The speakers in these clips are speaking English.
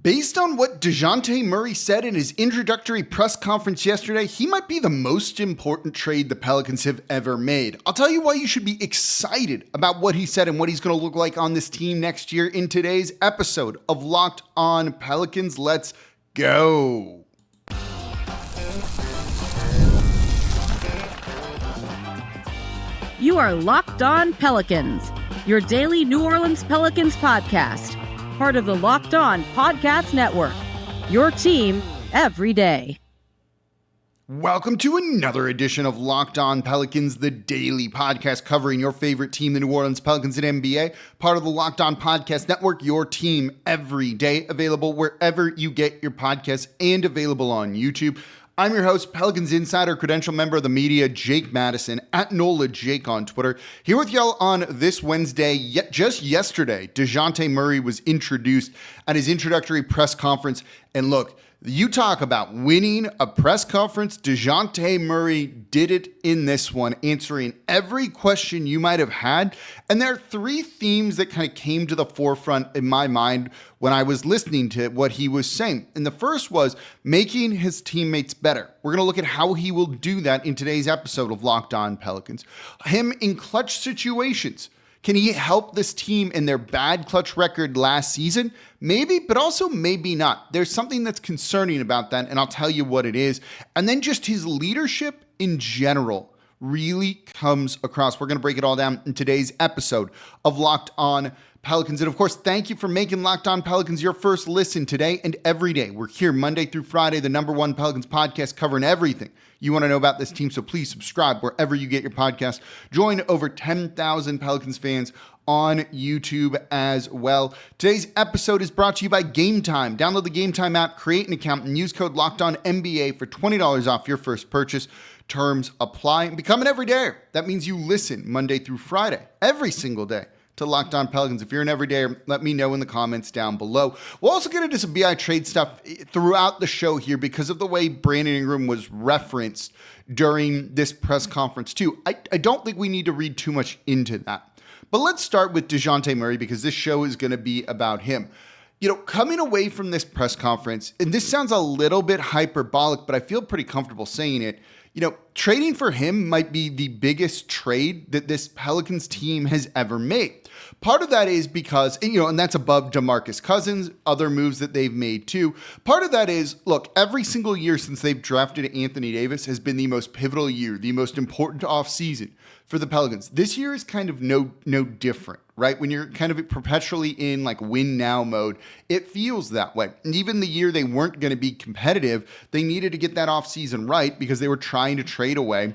Based on what Dejounte Murray said in his introductory press conference yesterday, he might be the most important trade the Pelicans have ever made. I'll tell you why you should be excited about what he said and what he's going to look like on this team next year in today's episode of Locked On Pelicans. Let's go. You are Locked On Pelicans, your daily New Orleans Pelicans podcast. Part of the Locked On Podcast Network, your team every day. Welcome to another edition of Locked On Pelicans, the daily podcast covering your favorite team, the New Orleans Pelicans and NBA. Part of the Locked On Podcast Network, your team every day, available wherever you get your podcasts and available on YouTube. I'm your host, Pelicans Insider, credential member of the media, Jake Madison, at NOLA Jake on Twitter. Here with y'all on this Wednesday. Just yesterday, Dejounte Murray was introduced at his introductory press conference. And look, you talk about winning a press conference. Dejounte Murray did it in this one, answering every question you might have had. And there are three themes that kind of came to the forefront in my mind when I was listening to what he was saying. And the first was making his teammates better. We're going to look at how he will do that in today's episode of Locked On Pelicans. Him in clutch situations. Can he help this team in their bad clutch record last season? Maybe, but also maybe not. There's something that's concerning about that, and I'll tell you what it is. And then just his leadership in general really comes across. We're going to break it all down in today's episode of Locked On Pelicans. And of course, thank you for making Locked On Pelicans your first listen today and every day. We're here Monday through Friday, the #1 Pelicans podcast covering everything you want to know about this team. So please subscribe wherever you get your podcast. Join over 10,000 Pelicans fans on YouTube as well. Today's episode is brought to you by Game Time. Download the Game Time app, create an account, and use code LOCKEDONNBA for $20 off your first purchase. Terms apply. And become an everydayer. That means you listen Monday through Friday, every single day, to Locked On Pelicans. If you're an everydayer, let me know in the comments down below. We'll also get into some BI trade stuff throughout the show here because of the way Brandon Ingram was referenced during this press conference too. I don't think we need to read too much into that. But let's start with Dejounte Murray because this show is going to be about him. You know, coming away from this press conference, and this sounds a little bit hyperbolic, but I feel pretty comfortable saying it. You know, trading for him might be the biggest trade that this Pelicans team has ever made. Part of that is because, and that's above DeMarcus Cousins, other moves that they've made too. Part of that is, look, every single year since they've drafted Anthony Davis has been the most pivotal year, the most important offseason for the Pelicans. This year is kind of no different, right? When you're kind of perpetually in like win now mode, it feels that way. And even the year they weren't going to be competitive, they needed to get that offseason right because they were trying to trade away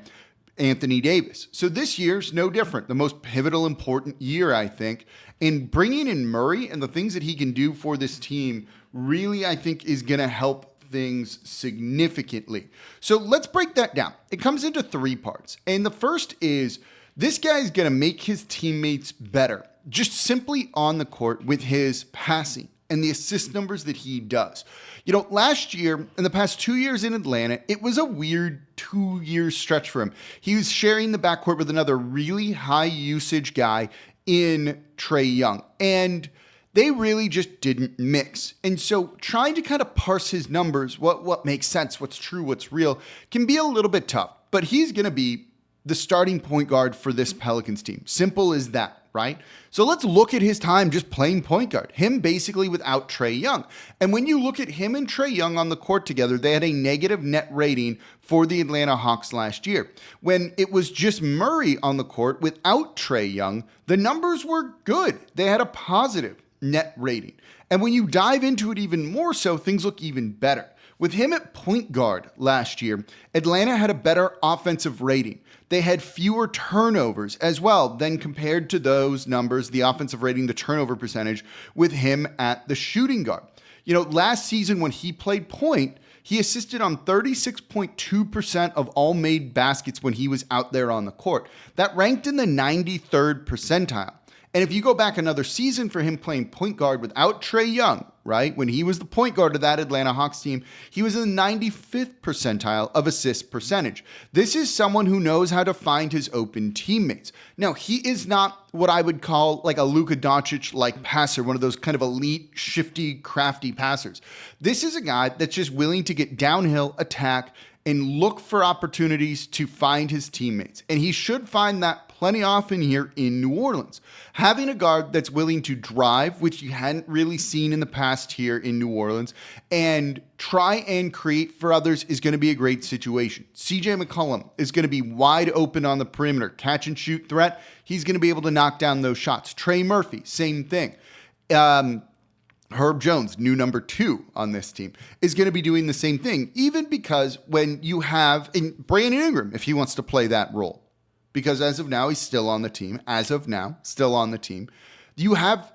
Anthony Davis. So this year's no different. The most pivotal, important year, I think. And bringing in Murray and the things that he can do for this team really, I think, is going to help things significantly. So let's break that down. It comes into three parts. And the first is this guy's going to make his teammates better, just simply on the court with his passing and the assist numbers that he does. You know, last year, in the past 2 years in Atlanta, it was a weird 2-year stretch for him. He was sharing the backcourt with another really high usage guy in Trae Young. And they really just didn't mix. And so trying to kind of parse his numbers, what makes sense, what's true, what's real, can be a little bit tough. But he's going to be the starting point guard for this Pelicans team. Simple as that, right? So let's look at his time just playing point guard. Him basically without Trae Young. And when you look at him and Trae Young on the court together, they had a negative net rating for the Atlanta Hawks last year. When it was just Murray on the court without Trae Young, the numbers were good. They had a positive net rating. And when you dive into it even more so, things look even better. With him at point guard last year, Atlanta had a better offensive rating. They had fewer turnovers as well than compared to those numbers, the offensive rating, the turnover percentage, with him at the shooting guard. You know, last season when he played point, he assisted on 36.2% of all made baskets when he was out there on the court. That ranked in the 93rd percentile. And if you go back another season for him playing point guard without Trae Young, right? When he was the point guard of that Atlanta Hawks team, he was in the 95th percentile of assist percentage. This is someone who knows how to find his open teammates. Now, he is not what I would call like a Luka Doncic-like passer, one of those kind of elite, shifty, crafty passers. This is a guy that's just willing to get downhill, attack, and look for opportunities to find his teammates. And he should find that plenty often here in New Orleans. Having a guard that's willing to drive, which you hadn't really seen in the past here in New Orleans, and try and create for others is going to be a great situation. CJ McCollum is going to be wide open on the perimeter, catch and shoot threat. He's going to be able to knock down those shots. Trey Murphy, same thing. Herb Jones, new number 2 on this team, is going to be doing the same thing, even because when you have Brandon Ingram, if he wants to play that role, because as of now, he's still on the team. As of now, still on the team. You have,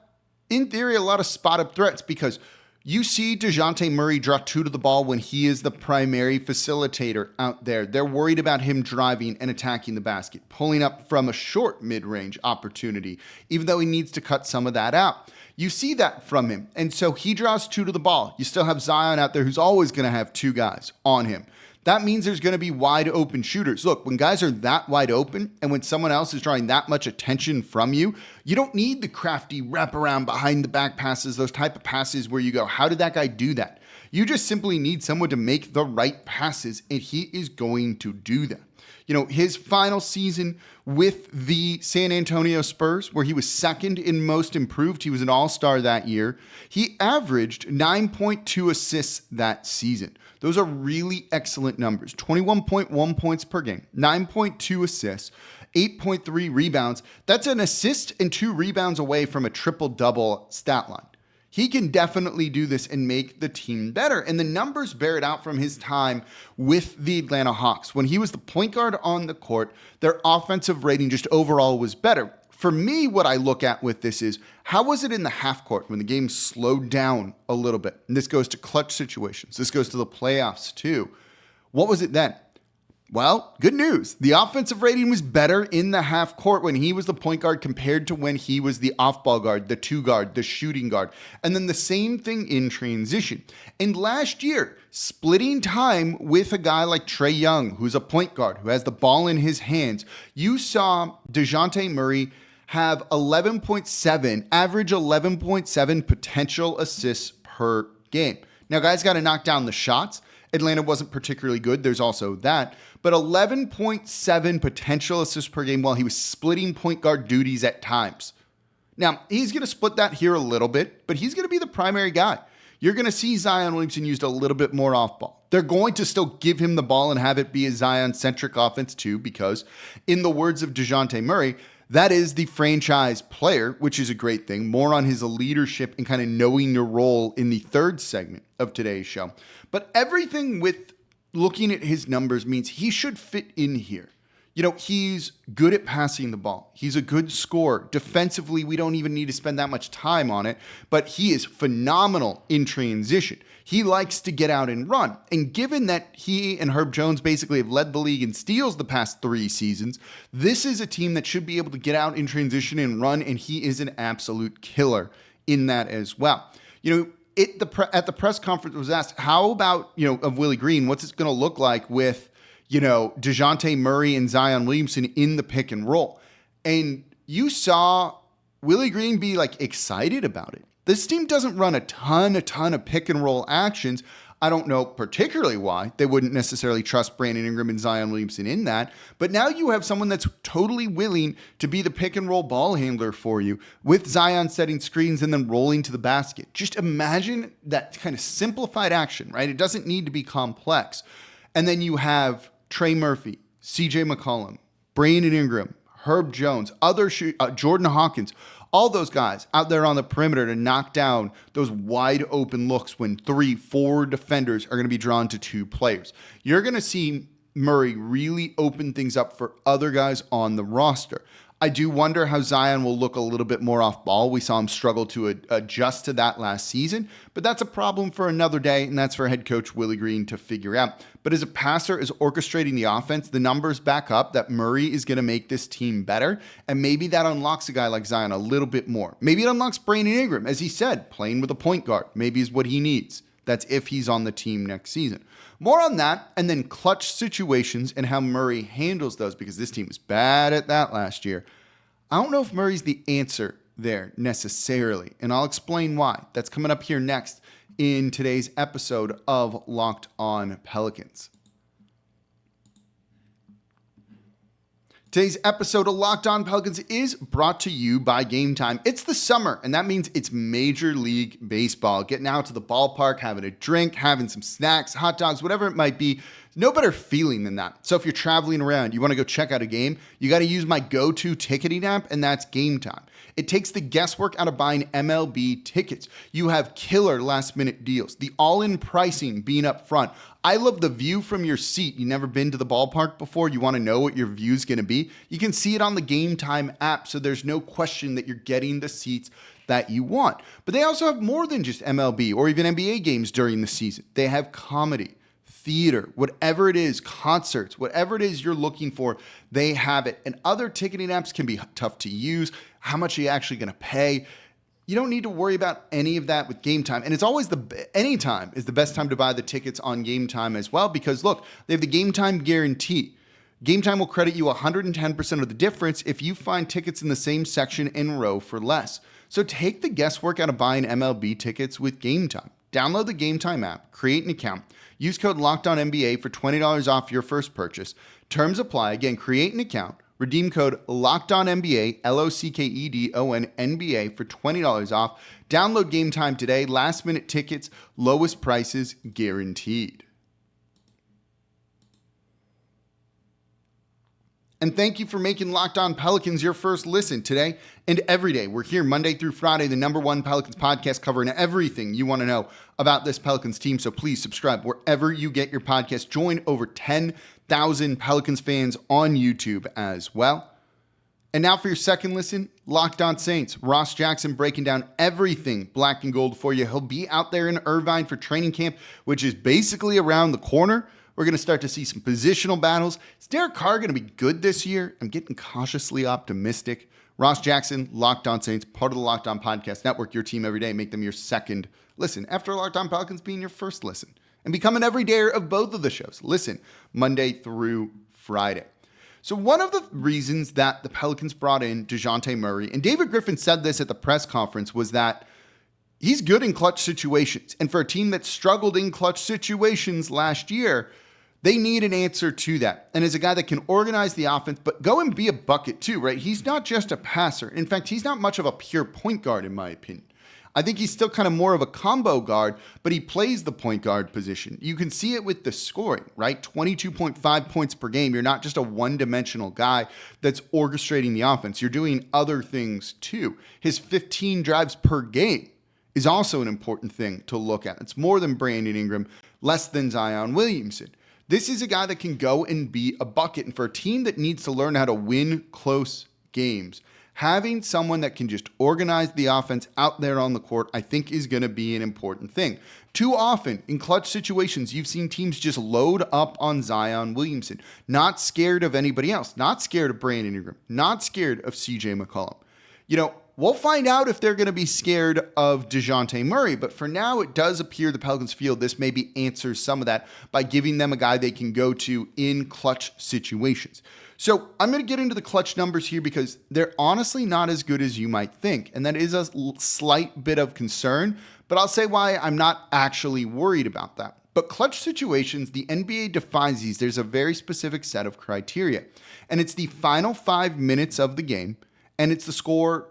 in theory, a lot of spot-up threats because you see Dejounte Murray draw 2 to the ball when he is the primary facilitator out there. They're worried about him driving and attacking the basket, pulling up from a short mid-range opportunity, even though he needs to cut some of that out. You see that from him, and so he draws 2 to the ball. You still have Zion out there who's always going to have 2 guys on him. That means there's going to be wide open shooters. Look, when guys are that wide open and when someone else is drawing that much attention from you, you don't need the crafty wraparound behind the back passes, those type of passes where you go, how did that guy do that? You just simply need someone to make the right passes, and he is going to do that. You know, his final season with the San Antonio Spurs, where he was second in most improved, he was an all-star that year. He averaged 9.2 assists that season. Those are really excellent numbers. 21.1 points per game, 9.2 assists, 8.3 rebounds. That's an assist and 2 rebounds away from a triple-double stat line. He can definitely do this and make the team better. And the numbers bear it out from his time with the Atlanta Hawks. When he was the point guard on the court, their offensive rating just overall was better. For me, what I look at with this is, how was it in the half court when the game slowed down a little bit? And this goes to clutch situations. This goes to the playoffs too. What was it then? Well, good news. The offensive rating was better in the half court when he was the point guard compared to when he was the off-ball guard, the 2 guard, the shooting guard. And then the same thing in transition. And last year, splitting time with a guy like Trae Young, who's a point guard, who has the ball in his hands, you saw Dejounte Murray have 11.7, average 11.7 potential assists per game. Now, guys got to knock down the shots. Atlanta wasn't particularly good. There's also that. But 11.7 potential assists per game while he was splitting point guard duties at times. Now, he's going to split that here a little bit, but he's going to be the primary guy. You're going to see Zion Williamson used a little bit more off ball. They're going to still give him the ball and have it be a Zion-centric offense too, because in the words of Dejounte Murray, that is the franchise player, which is a great thing. More on his leadership and kind of knowing your role in the third segment of today's show. But everything with looking at his numbers means he should fit in here. You know, he's good at passing the ball. He's a good scorer. Defensively, we don't even need to spend that much time on it, but he is phenomenal in transition. He likes to get out and run. And given that he and Herb Jones basically have led the league in steals the past 3 seasons, this is a team that should be able to get out in transition and run, and he is an absolute killer in that as well. You know, at the press conference was asked, how about, of Willie Green, what's it going to look like with, Dejounte Murray and Zion Williamson in the pick and roll? And you saw Willie Green be excited about it. This team doesn't run a ton of pick and roll actions. I don't know particularly why they wouldn't necessarily trust Brandon Ingram and Zion Williamson in that. But now you have someone that's totally willing to be the pick and roll ball handler for you, with Zion setting screens and then rolling to the basket. Just imagine that kind of simplified action, right? It doesn't need to be complex. And then you have Trey Murphy, CJ McCollum, Brandon Ingram, Herb Jones, Jordan Hawkins, all those guys out there on the perimeter to knock down those wide open looks when 3-4 defenders are going to be drawn to 2 players. You're going to see Murray really open things up for other guys on the roster. I do wonder how Zion will look a little bit more off ball. We saw him struggle to adjust to that last season, but that's a problem for another day, and that's for head coach Willie Green to figure out. But as a passer, as orchestrating the offense, the numbers back up that Murray is going to make this team better, and maybe that unlocks a guy like Zion a little bit more. Maybe it unlocks Brandon Ingram, as he said, playing with a point guard. Maybe is what he needs. That's if he's on the team next season. More on that, and then clutch situations and how Murray handles those, because this team was bad at that last year. I don't know if Murray's the answer there necessarily, and I'll explain why. That's coming up here next in today's episode of Locked On Pelicans. Today's episode of Locked On Pelicans is brought to you by Game Time. It's the summer, and that means it's Major League Baseball. Getting out to the ballpark, having a drink, having some snacks, hot dogs, whatever it might be. No better feeling than that. So if you're traveling around, you want to go check out a game, you got to use my go-to ticketing app, and that's Game Time. It takes the guesswork out of buying MLB tickets. You have killer last-minute deals, the all-in pricing being up front. I love the view from your seat. You never been to the ballpark before? You want to know what your view is going to be? You can see it on the Game Time app, so there's no question that you're getting the seats that you want. But they also have more than just MLB or even NBA games during the season. They have comedy, theater, whatever it is, concerts, whatever it is you're looking for, they have it. And other ticketing apps can be tough to use. How much are you actually going to pay? You don't need to worry about any of that with Game Time. And it's always any time is the best time to buy the tickets on Game Time as well, because look, they have the Game Time guarantee. Game Time will credit you 110% of the difference if you find tickets in the same section and row for less. So take the guesswork out of buying MLB tickets with Game Time. Download the Game Time app, create an account, use code LOCKEDONNBA for $20 off your first purchase. Terms apply. Again, create an account, redeem code LOCKEDONNBA, LOCKEDONNBA for $20 off. Download Game Time today. Last minute tickets, lowest prices guaranteed. And thank you for making Locked On Pelicans your first listen today and every day. We're here Monday through Friday, the #1 Pelicans podcast covering everything you want to know about this Pelicans team. So please subscribe wherever you get your podcast. Join over 10,000 Pelicans fans on YouTube as well. And now for your second listen, Locked On Saints. Ross Jackson breaking down everything black and gold for you. He'll be out there in Irvine for training camp, which is basically around the corner. We're going to start to see some positional battles. Is Derek Carr going to be good this year? I'm getting cautiously optimistic. Ross Jackson, Locked On Saints, part of the Locked On Podcast Network, your team every day. Make them your second listen after Locked On Pelicans being your first listen. And become an everydayer of both of the shows. Listen Monday through Friday. So one of the reasons that the Pelicans brought in Dejounte Murray, and David Griffin said this at the press conference, was that he's good in clutch situations. And for a team that struggled in clutch situations last year, they need an answer to that. And as a guy that can organize the offense, but go and be a bucket too, right? He's not just a passer. In fact, he's not much of a pure point guard, in my opinion. I think he's still kind of more of a combo guard, but he plays the point guard position. You can see it with the scoring, right? 22.5 points per game. You're not just a one-dimensional guy that's orchestrating the offense. You're doing other things too. His 15 drives per game is also an important thing to look at. It's more than Brandon Ingram, less than Zion Williamson. This is a guy that can go and be a bucket. And for a team that needs to learn how to win close games, having someone that can just organize the offense out there on the court, I think is going to be an important thing. Too often in clutch situations, you've seen teams just load up on Zion Williamson, not scared of anybody else, not scared of Brandon Ingram, not scared of CJ McCollum. You know, we'll find out if they're going to be scared of Dejounte Murray, but for now, it does appear the Pelicans feel this maybe answers some of that by giving them a guy they can go to in clutch situations. So I'm going to get into the clutch numbers here because they're honestly not as good as you might think, and that is a slight bit of concern, but I'll say why I'm not actually worried about that. But clutch situations, the NBA defines these. There's a very specific set of criteria, and it's the final 5 minutes of the game, and it's the score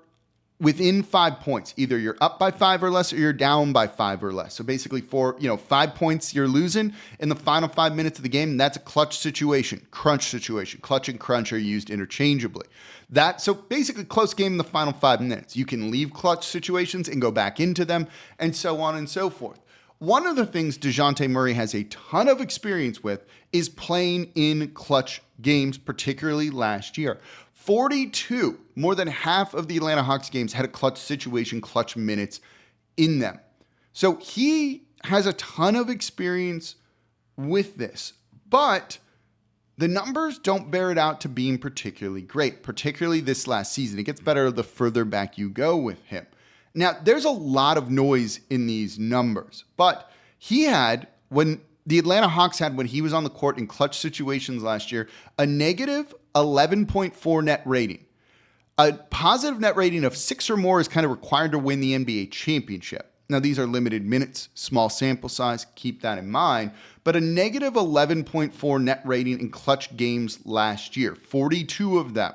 within 5 points. Either you're up by 5 or less, or you're down by 5 or less. So basically, for 5 points you're losing in the final 5 minutes of the game, that's a clutch situation, crunch situation. Clutch and crunch are used interchangeably. So basically, close game in the final 5 minutes. You can leave clutch situations and go back into them, and so on and so forth. one of the things Dejounte Murray has a ton of experience with is playing in clutch games, particularly last year. 42, more than half of the Atlanta Hawks games had a clutch situation, clutch minutes in them. So he has a ton of experience with this, but the numbers don't bear it out to being particularly great, particularly this last season. It gets better the further back you go with him. Now, there's a lot of noise in these numbers, but he had, when the Atlanta Hawks had, when he was on the court in clutch situations last year, a negative 11.4 net rating. A positive net rating of 6 or more is kind of required to win the NBA championship. Now, these are limited minutes, small sample size, keep that in mind, but a negative 11.4 net rating in clutch games last year, 42 of them.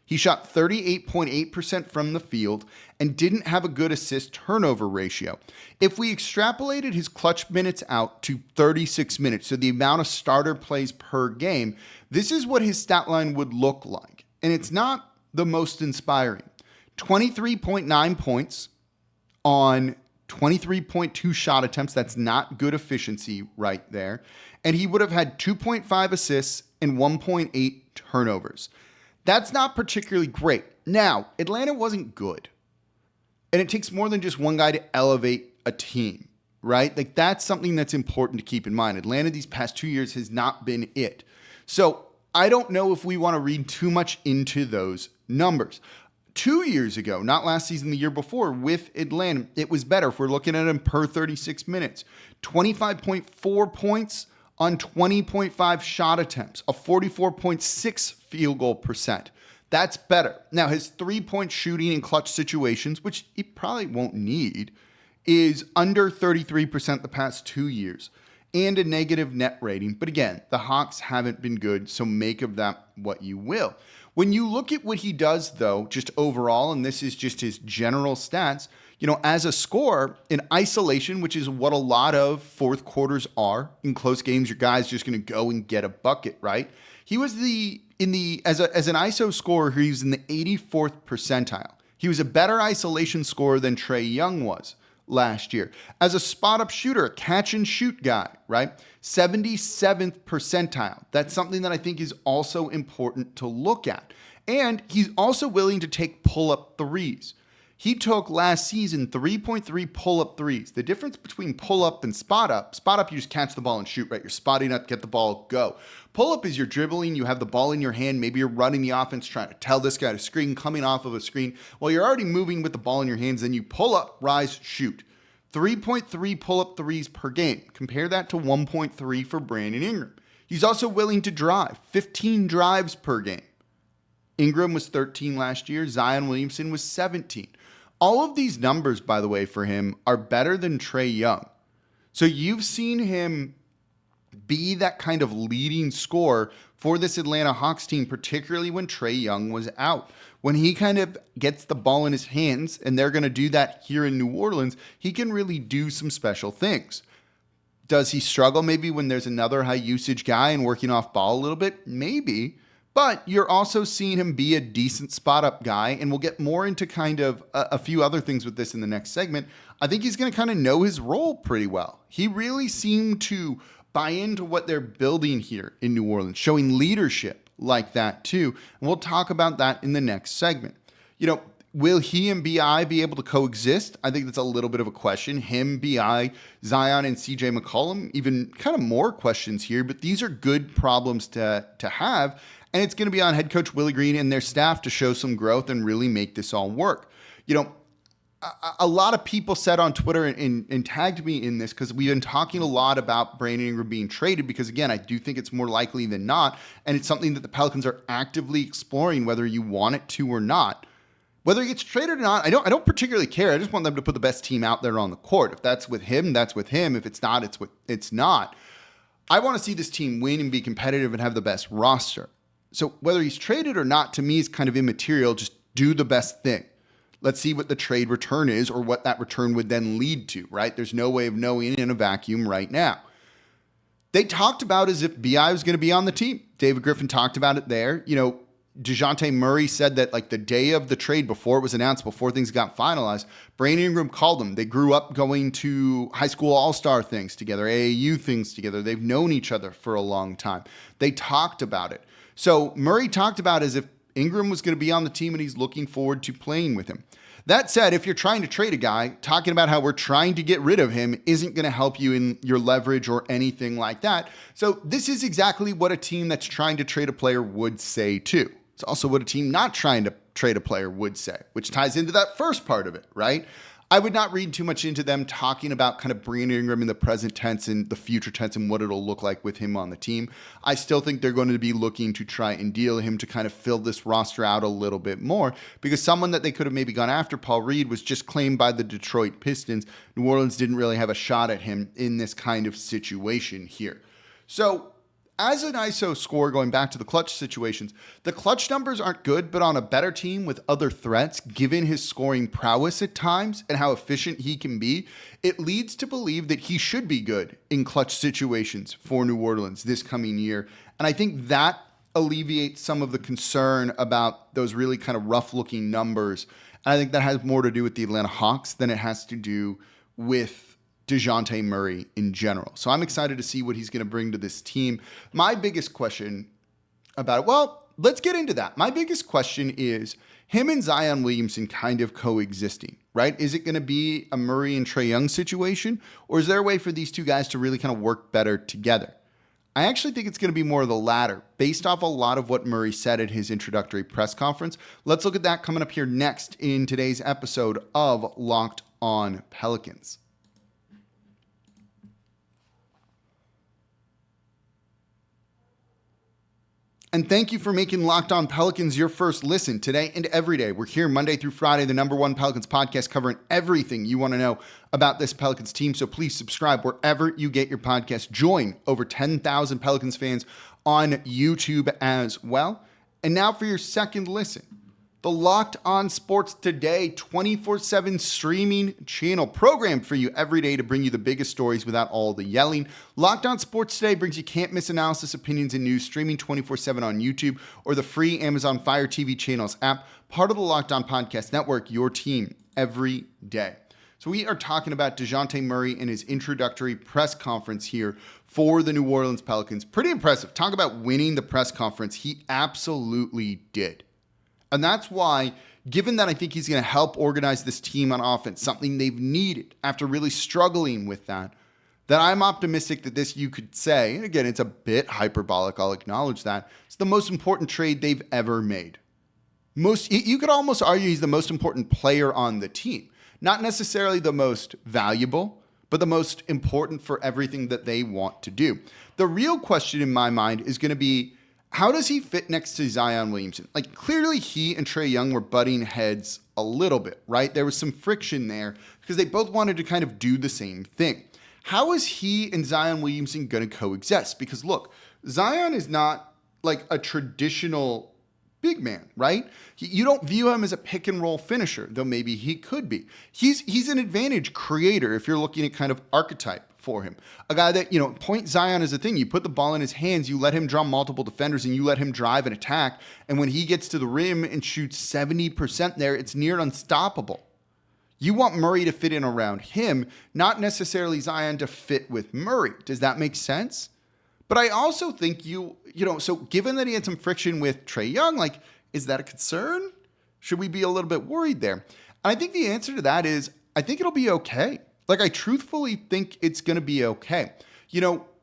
He shot 38.8% from the field and didn't have a good assist turnover ratio. If we extrapolated his clutch minutes out to 36 minutes, so the amount of starter plays per game, this is what his stat line would look like. And it's not the most inspiring. 23.9 points on 23.2 shot attempts. That's not good efficiency right there. And he would have had 2.5 assists and 1.8 turnovers. That's not particularly great. Now, Atlanta wasn't good. And it takes more than just one guy to elevate a team, right? Like, that's something that's important to keep in mind. Atlanta these past 2 years has not been it. So I don't know if we want to read too much into those numbers. 2 years ago, not last season, the year before, with Atlanta, it was better. If we're looking at him per 36 minutes, 25.4 points on 20.5 shot attempts, a 44.6 field goal percent. That's better. Now, his 3-point shooting in clutch situations, which he probably won't need, is under 33% the past 2 years, and a negative net rating. But again, the Hawks haven't been good, so make of that what you will. When you look at what he does, though, just overall, and this is just his general stats, as a scorer in isolation, which is what a lot of fourth quarters are in close games, your guy's just going to go and get a bucket, right? He was as an ISO scorer, he was in the 84th percentile. He was a better isolation scorer than Trae Young was last year. As a spot-up shooter, a catch-and-shoot guy, right? 77th percentile. That's something that I think is also important to look at. And he's also willing to take pull-up threes. He took last season 3.3 pull-up threes. The difference between pull-up and spot-up, you just catch the ball and shoot, right? You're spotting up, get the ball, go. Pull-up is you're dribbling, you have the ball in your hand, maybe you're running the offense, trying to tell this guy to screen, coming off of a screen. Well, you're already moving with the ball in your hands, then you pull up, rise, shoot. 3.3 pull-up threes per game. Compare that to 1.3 for Brandon Ingram. He's also willing to drive, 15 drives per game. Ingram was 13 last year, Zion Williamson was 17. All of these numbers, by the way, for him are better than Trae Young. So you've seen him be that kind of leading scorer for this Atlanta Hawks team, particularly when Trae Young was out. When he kind of gets the ball in his hands, and they're going to do that here in New Orleans, he can really do some special things. Does he struggle maybe when there's another high usage guy and working off ball a little bit? Maybe. But you're also seeing him be a decent spot-up guy, and we'll get more into kind of a few other things with this in the next segment. I think he's going to kind of know his role pretty well. He really seemed to buy into what they're building here in New Orleans, showing leadership like that too. And we'll talk about that in the next segment. Will he and B.I. be able to coexist? I think that's a little bit of a question. Him, B.I., Zion, and C.J. McCollum, even kind of more questions here, but these are good problems to have. And it's going to be on head coach Willie Green and their staff to show some growth and really make this all work. A lot of people said on Twitter and tagged me in this because we've been talking a lot about Brandon Ingram being traded because, again, I do think it's more likely than not. And it's something that the Pelicans are actively exploring whether you want it to or not. Whether he gets traded or not, I don't particularly care. I just want them to put the best team out there on the court. If that's with him, that's with him. If it's not, it's not. I want to see this team win and be competitive and have the best roster. So whether he's traded or not, to me, is kind of immaterial. Just do the best thing. Let's see what the trade return is or what that return would then lead to, right? There's no way of knowing in a vacuum right now. They talked about as if B.I. was going to be on the team. David Griffin talked about it there. Dejounte Murray said that like the day of the trade, before it was announced, before things got finalized, Brandon Ingram called them. They grew up going to high school all-star things together, AAU things together. They've known each other for a long time. They talked about it. So Murray talked about it as if Ingram was going to be on the team and he's looking forward to playing with him. That said, if you're trying to trade a guy, talking about how we're trying to get rid of him isn't going to help you in your leverage or anything like that. So this is exactly what a team that's trying to trade a player would say too. It's also what a team not trying to trade a player would say, which ties into that first part of it, right? I would not read too much into them talking about kind of Brandon Ingram in the present tense and the future tense and what it'll look like with him on the team. I still think they're going to be looking to try and deal him to kind of fill this roster out a little bit more, because someone that they could have maybe gone after, Paul Reed, was just claimed by the Detroit Pistons. New Orleans didn't really have a shot at him in this kind of situation here. So as an ISO scorer, going back to the clutch situations, the clutch numbers aren't good, but on a better team with other threats, given his scoring prowess at times and how efficient he can be, it leads to believe that he should be good in clutch situations for New Orleans this coming year. And I think that alleviates some of the concern about those really kind of rough-looking numbers. And I think that has more to do with the Atlanta Hawks than it has to do with Dejounte Murray in general. So I'm excited to see what he's going to bring to this team. My biggest question about it, well, let's get into that. My biggest question is him and Zion Williamson kind of coexisting, right? Is it going to be a Murray and Trae Young situation, or is there a way for these two guys to really kind of work better together? I actually think it's going to be more of the latter, based off a lot of what Murray said at his introductory press conference. Let's look at that coming up here next in today's episode of Locked On Pelicans. And thank you for making Locked On Pelicans your first listen today and every day. We're here Monday through Friday, the #1 Pelicans podcast, covering everything you want to know about this Pelicans team. So please subscribe wherever you get your podcast. Join over 10,000 Pelicans fans on YouTube as well. And now for your second listen, the Locked On Sports Today 24/7 streaming channel, programmed for you every day to bring you the biggest stories without all the yelling. Locked On Sports Today brings you can't miss analysis, opinions, and news, streaming 24/7 on YouTube or the free Amazon Fire TV channels app, part of the Locked On Podcast Network, your team every day. So we are talking about Dejounte Murray and his introductory press conference here for the New Orleans Pelicans. Pretty impressive. Talk about winning the press conference. He absolutely did. And that's why, given that I think he's going to help organize this team on offense, something they've needed after really struggling with that I'm optimistic that this, you could say, and again, it's a bit hyperbolic, I'll acknowledge that, it's the most important trade they've ever made. You could almost argue he's the most important player on the team. Not necessarily the most valuable, but the most important for everything that they want to do. The real question in my mind is going to be, how does he fit next to Zion Williamson? Like, clearly he and Trae Young were butting heads a little bit, right? There was some friction there because they both wanted to kind of do the same thing. How is he and Zion Williamson going to coexist? Because look, Zion is not like a traditional big man, right? You don't view him as a pick and roll finisher, though maybe he could be. He's an advantage creator if you're looking at kind of archetype for him. A guy that, point Zion is a thing. You put the ball in his hands, you let him draw multiple defenders, and you let him drive and attack. And when he gets to the rim and shoots 70% there, it's near unstoppable. You want Murray to fit in around him, not necessarily Zion to fit with Murray. Does that make sense? But I also think so given that he had some friction with Trae Young, like, is that a concern? Should we be a little bit worried there? And I think the answer to that is, I think it'll be okay. Like, I truthfully think it's going to be okay.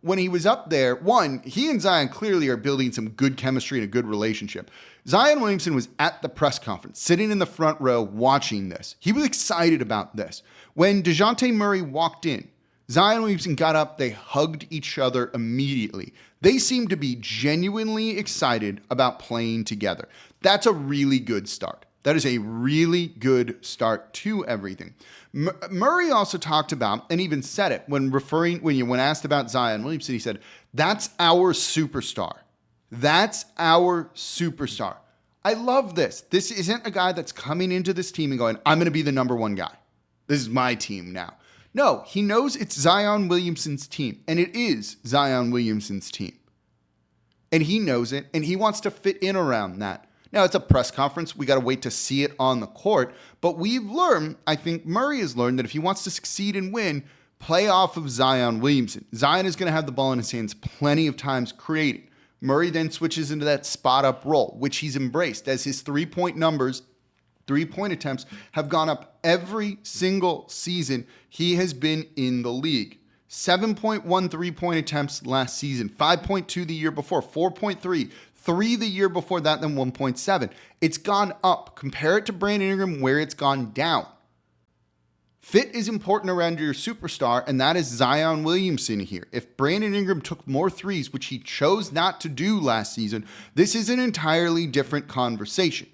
When he was up there, one, he and Zion clearly are building some good chemistry and a good relationship. Zion Williamson was at the press conference, sitting in the front row watching this. He was excited about this. When Dejounte Murray walked in, Zion Williamson got up, they hugged each other immediately. They seemed to be genuinely excited about playing together. That's a really good start. That is a really good start to everything. Murray also talked about, and even said it, when asked about Zion Williamson, he said, that's our superstar. That's our superstar. I love this. This isn't a guy that's coming into this team and going, I'm going to be the #1 guy. This is my team now. No, he knows it's Zion Williamson's team, and it is Zion Williamson's team. And he knows it, and he wants to fit in around that. Now, it's a press conference. We got to wait to see it on the court. But we've learned, I think Murray has learned, that if he wants to succeed and win, play off of Zion Williamson. Zion is going to have the ball in his hands plenty of times creating. Murray then switches into that spot-up role, which he's embraced as his three-point numbers, three-point attempts, have gone up every single season he has been in the league. 7.1 three-point attempts last season, 5.2 the year before, 4.3, 3 the year before that, then 1.7. It's gone up. Compare it to Brandon Ingram, where it's gone down. Fit is important around your superstar, and that is Zion Williamson here. If Brandon Ingram took more threes, which he chose not to do last season, this is an entirely different conversation.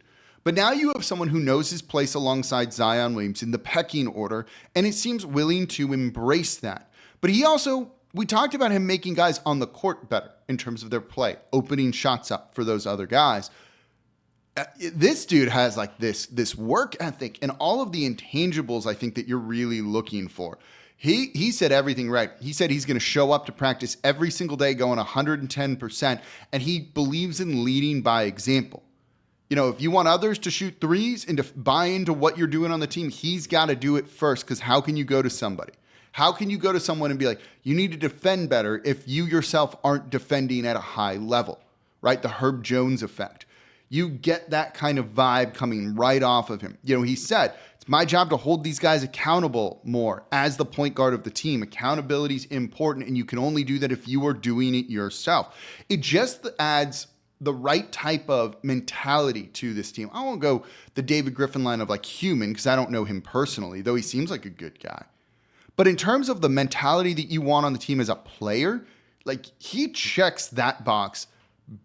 But now you have someone who knows his place alongside Zion Williamson, the pecking order, and it seems willing to embrace that. But he also, we talked about him making guys on the court better in terms of their play, opening shots up for those other guys. This dude has like this work ethic and all of the intangibles I think that you're really looking for. He said everything right. He said he's going to show up to practice every single day going 110%, and he believes in leading by example. You know, if you want others to shoot threes and to buy into what you're doing on the team, he's got to do it first, because how can you go to somebody? How can you go to someone and be like, you need to defend better if you yourself aren't defending at a high level, right? The Herb Jones effect. You get that kind of vibe coming right off of him. You know, he said, it's my job to hold these guys accountable more as the point guard of the team. Accountability is important, and you can only do that if you are doing it yourself. It just adds the right type of mentality to this team. I won't go the David Griffin line of like human, because I don't know him personally, though he seems like a good guy. But in terms of the mentality that you want on the team as a player, like he checks that box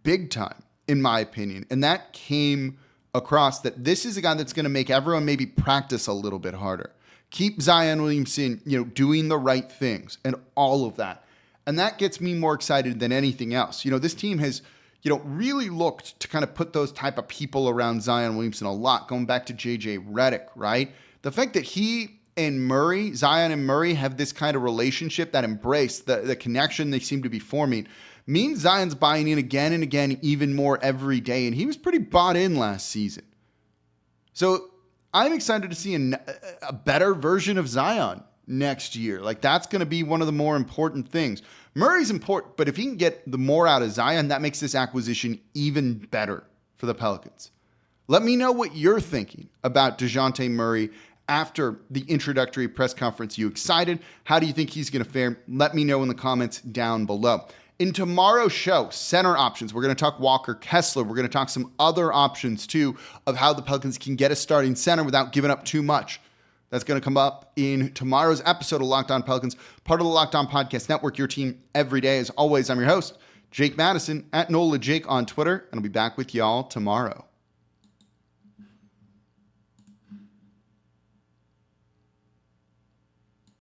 big time, in my opinion. And that came across that this is a guy that's going to make everyone maybe practice a little bit harder. Keep Zion Williamson, doing the right things and all of that. And that gets me more excited than anything else. This team has, really looked to kind of put those type of people around Zion Williamson a lot, going back to JJ Redick, right? The fact that he and Murray, Zion and Murray, have this kind of relationship, that embrace, the connection they seem to be forming, means Zion's buying in again and again, even more every day. And he was pretty bought in last season. So I'm excited to see a better version of Zion next year. Like, that's going to be one of the more important things. Murray's important, but if he can get the more out of Zion, that makes this acquisition even better for the Pelicans. Let me know what you're thinking about Dejounte Murray after the introductory press conference. You excited? How do you think he's going to fare? Let me know in the comments down below. In tomorrow's show, center options, we're going to talk Walker Kessler. We're going to talk some other options, too, of how the Pelicans can get a starting center without giving up too much. That's going to come up in tomorrow's episode of Locked On Pelicans, part of the Locked On Podcast Network, your team every day. As always, I'm your host, Jake Madison, at NOLAJake on Twitter, and I'll be back with y'all tomorrow.